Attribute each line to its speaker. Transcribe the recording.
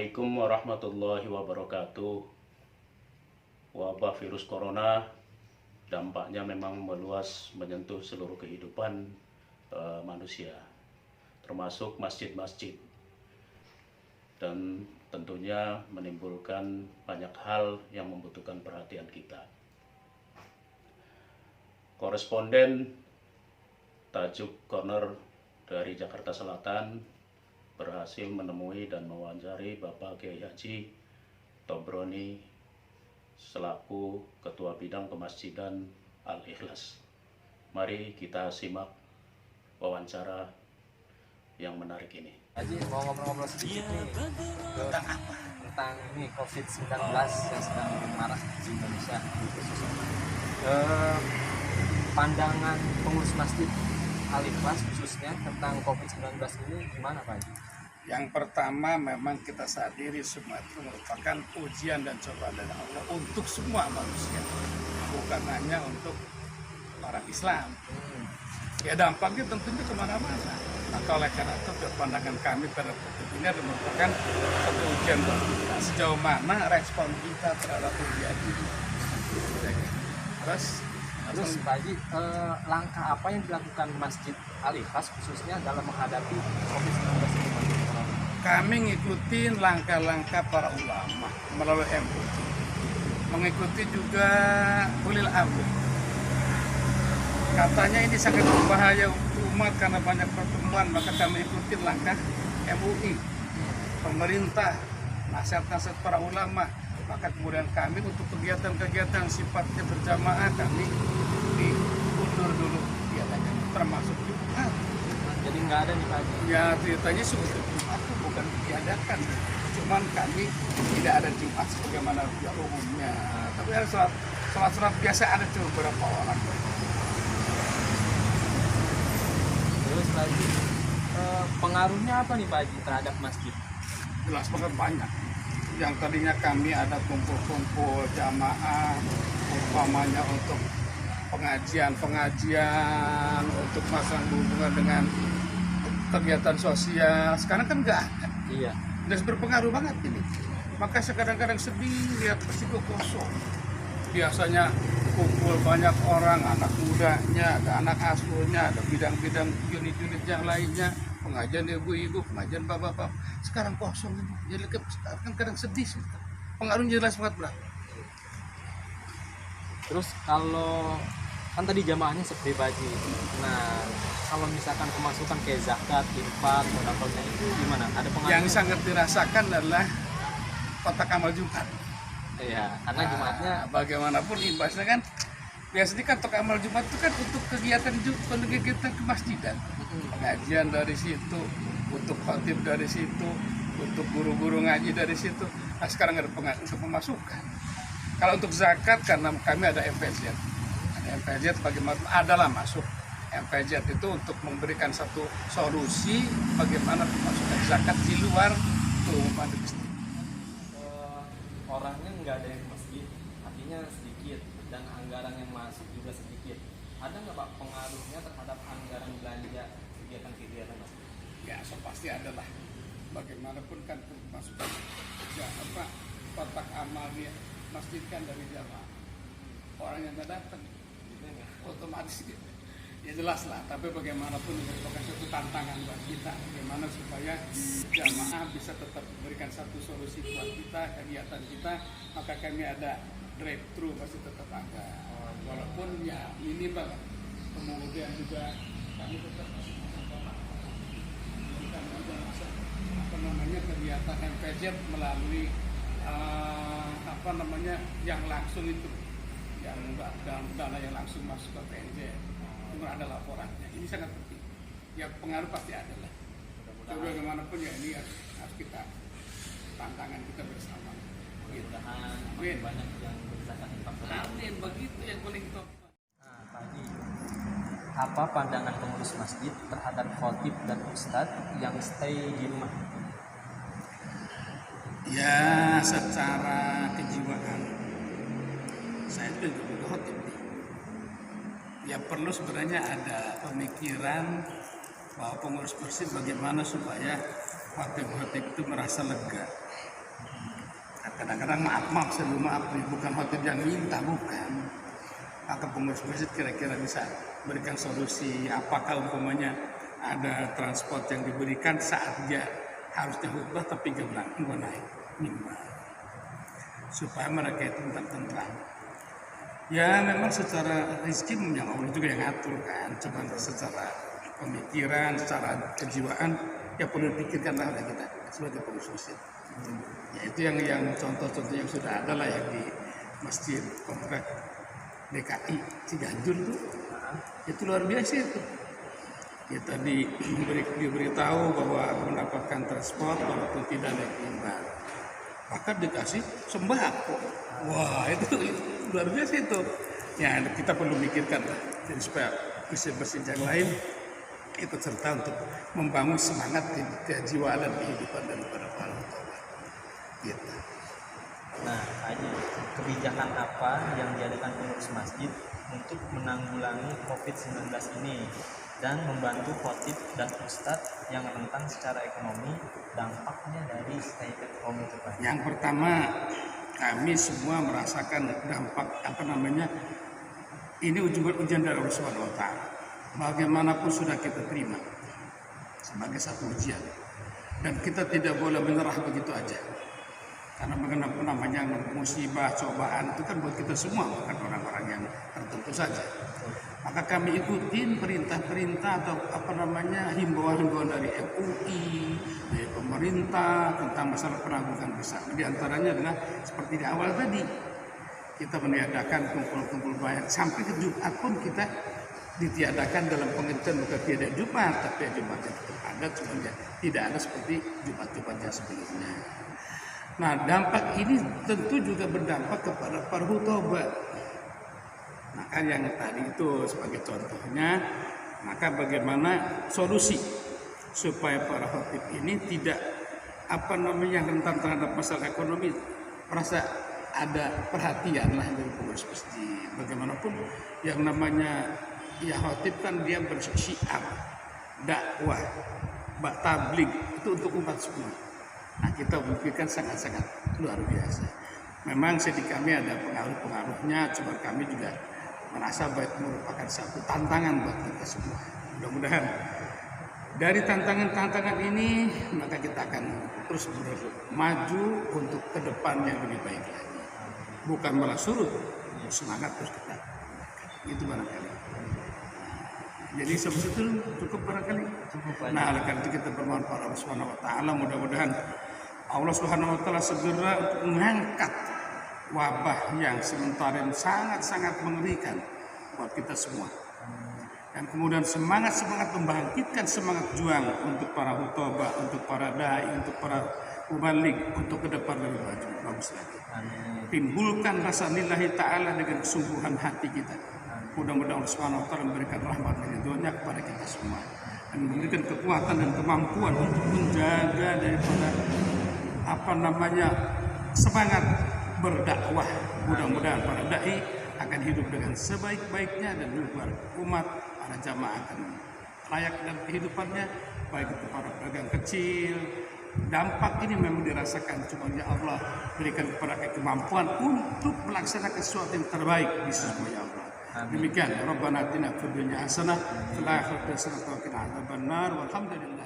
Speaker 1: Assalamualaikum warahmatullahi wabarakatuh. Wabah virus corona dampaknya memang meluas menyentuh seluruh kehidupan manusia, termasuk masjid-masjid, dan tentunya menimbulkan banyak hal yang membutuhkan perhatian kita. Koresponden Tajuk Corner dari Jakarta Selatan berhasil menemui dan mewawancari Bapak Kiai Haji Tobroni selaku Ketua Bidang Kemasjidan Al-Ikhlas. Mari kita simak wawancara yang menarik ini.
Speaker 2: Haji mau ngobrol-ngobrol sedikit nih tentang apa? Tentang ini COVID-19 yang sedang marak di Indonesia. Pandangan pengurus masjid Al-Ikhlas khususnya tentang COVID-19 ini gimana Pak Haji?
Speaker 3: Yang pertama memang kita sadari semua itu merupakan ujian dan cobaan dari Allah untuk semua manusia, bukan hanya untuk orang Islam. Ya dampaknya tentunya kemana-mana. Maka oleh karena itu pandangan kami pada titik ini adalah merupakan satu ujian bagi kita. Sejauh mana respon kita terhadap ujian ini? Terus
Speaker 2: Pak Haji, langkah apa yang dilakukan Masjid Al-Ikhlas khususnya dalam menghadapi COVID-19 ini?
Speaker 3: kami ngikutin langkah-langkah para ulama melalui MUI, mengikuti juga ulil amri. Katanya ini sangat berbahaya untuk umat karena banyak pertemuan, maka kami ikutin langkah MUI, pemerintah, nasihat-nasihat para ulama. Maka kemudian kami untuk kegiatan-kegiatan sifatnya berjamaah kami diundur dulu kegiatannya, termasuk Jumat.
Speaker 2: Jadi nggak ada nih Pak Haji?
Speaker 3: Ya ceritanya sebetulnya Jumat itu bukan diadakan, cuman kami tidak ada Jumat sebagaimana umumnya. Tapi ada sholat biasa ada cuma beberapa orang.
Speaker 2: Terus Pak Haji, pengaruhnya apa nih Pak Haji terhadap masjid?
Speaker 3: Jelas banget banyak. Yang tadinya kami ada kumpul-kumpul jamaah, umpamanya untuk pengajian, untuk masang hubungan dengan kegiatan sosial, sekarang kan nggak ada.
Speaker 2: Iya.
Speaker 3: Dan berpengaruh banget ini. Maka kadang-kadang sedih lihat masjid kosong. Biasanya kumpul banyak orang, anak mudanya, ada anak asuhnya, ada bidang-bidang unit-unit yang lainnya, pengajian ibu-ibu, pengajian bapak-bapak. Sekarang kosong ini. Jadi kan kadang sedih sih. Pengaruhnya jelas banget berat.
Speaker 2: Terus kalau kan tadi jamaahnya seperti Baji. Nah, kalau misalkan pemasukan kayak zakat, infak, sodakohnya itu gimana? Ada pengaruh?
Speaker 3: Yang sangat dirasakan adalah kotak amal Jumat.
Speaker 2: Iya, karena Jumatnya
Speaker 3: Bagaimanapun imbasnya kan biasanya kan kotak amal Jumat itu kan untuk kegiatan kemasjidan. Pengajian dari situ, untuk khatib dari situ, untuk guru-guru ngaji dari situ. Nah sekarang ada pengaruh untuk pemasukan. Kalau untuk zakat karena kami ada MPZ. MPZ bagaimana adalah masuk. MPZ itu untuk memberikan satu solusi bagaimana pemasukan zakat di luar keumuman masjid.
Speaker 2: orangnya nggak ada yang ke masjid, artinya sedikit, dan anggaran yang masuk juga sedikit. Ada nggak Pak pengaruhnya terhadap anggaran belanja kegiatan-kegiatan masjid?
Speaker 3: Ya, pasti ada lah. Bagaimanapun kan pemasukan kotak amalnya masjid kan dari jamaah. Orang yang nggak datang, otomatis ya jelas lah. Tapi bagaimanapun merupakan suatu tantangan buat kita. Bagaimana supaya jamaah bisa tetap memberikan satu solusi buat kita, kegiatan kita. Maka kami ada drive-thru masih tetap ada. Walaupun ya ini banget. Kemudian juga kami tetap masih kegiatan MPZ melalui yang langsung itu, yang dana yang langsung masuk ke PNJ, itu ada laporannya. Ini sangat penting. Ya pengaruh pasti ada lah. Bagaimanapun ya ini harus kita tantangan kita bersama.
Speaker 2: Mudah-mudahan
Speaker 3: Amin.
Speaker 2: banyak yang berdasarkan faktor.
Speaker 3: Amin, begitu yang paling top.
Speaker 2: Nah, Haji, apa pandangan pengurus masjid terhadap khotib dan ustadz yang stay di rumah?
Speaker 3: Ya secara kejiwaan saya juga khotib nih. Ya perlu sebenarnya ada pemikiran bahwa pengurus masjid bagaimana supaya khotib-khotib itu merasa lega. Kadang-kadang maaf selalu maaf nih, bukan khotib yang minta, bukan. Maka pengurus masjid kira-kira bisa berikan solusi, apakah umpamanya ada transport yang diberikan saat dia harusnya khutbah tapi gak naik mimbar, supaya mereka itu tentram. Ya memang secara rezeki yang Allah juga yang ngatur kan, cuma secara pemikiran, secara kejiwaan ya perlu dipikirkan oleh kita sebagai pengurus masjid. Ya itu yang contoh-contoh yang sudah ada lah yang di masjid komplek DKI Ciganjur tuh, itu luar biasa itu. Kita diberitahu bahwa mendapatkan transport walaupun tidak naik mimbar, maka dikasih sembako. Wah itu luar biasa itu. Ya kita perlu mikirkan lah, jadi supaya masjid yang lain ikut serta untuk membangun semangat kejiwaan dan kehidupan daripada para ulama. Gitu.
Speaker 2: Nah, Haji, kebijakan apa yang diadakan pengurus masjid untuk menanggulangi COVID-19 ini dan membantu khotib dan ustadz yang rentan secara ekonomi dampaknya dari stay at home itu, Pak?
Speaker 3: Yang pertama, kami semua merasakan dampak ini ujian dari Allah Subhanahu wa Ta'ala. Bagaimanapun sudah kita terima sebagai satu ujian, dan kita tidak boleh menyerah begitu aja. Karena namanya musibah, cobaan itu kan buat kita semua, bukan orang-orang yang tertentu saja. Maka kami ikutin perintah-perintah atau himbauan-himbauan dari MUI, dari pemerintah tentang masalah penanggulangan bersama. Di antaranya adalah seperti di awal tadi, kita meniadakan kumpul-kumpul banyak. Sampai ke Jumat pun kita ditiadakan dalam pengertian bukan tiada Jumat, tapi Jumat yang tetap ada, cuma tidak ada seperti Jumat-Jumat yang sebelumnya. Nah, dampak ini tentu juga berdampak kepada para hutobah. Maka yang tadi itu sebagai contohnya, maka bagaimana solusi supaya para khotib ini tidak rentan terhadap masalah ekonomi, merasa ada perhatian lah dari pengurus masjid. Bagaimanapun yang namanya khotib kan dia bersyiar, dakwah, tabligh itu untuk umat semua. Nah, kita pikirkan sangat-sangat luar biasa. Memang sedih kami ada pengaruh-pengaruhnya, cuma kami juga merasa merupakan satu tantangan buat kita semua. Mudah-mudahan dari tantangan-tantangan ini maka kita akan terus maju untuk ke depan yang lebih baik lagi. Bukan malah surut, semangat terus kita. Itu barangkali. Jadi sebetulnya cukup barangkali. Nah, oleh karena itu kita bermohon kepada Allah Subhanahu wa Ta'ala, mudah-mudahan Allah Subhanahu wa Ta'ala segera untuk mengangkat wabah yang sementara yang sangat-sangat mengerikan buat kita semua. Dan kemudian semangat membangkitkan semangat juang untuk para hutobah, untuk para dai, untuk para mubalik, untuk ke depan lebih bagus lagi. Timbulkan rasa lillahi ta'ala dengan kesungguhan hati kita. Mudah-mudahan Allah Subhanahu wa Ta'ala memberikan rahmat dan ridhonya kepada kita semua, dan memberikan kekuatan dan kemampuan untuk menjaga daripada semangat berdakwah. Mudah-mudahan para dai akan hidup dengan sebaik-baiknya, dan juga umat para jamaah akan layak dalam kehidupannya, baik itu para pedagang kecil. Dampak ini memang dirasakan, cuma ya Allah berikan kepada kemampuan untuk melaksanakan sesuatu yang terbaik di sisi Allah. Demikian, Rabbana atina fid dunya hasanah, fil akhirati hasanah wa qina adzabannar, walhamdulillah.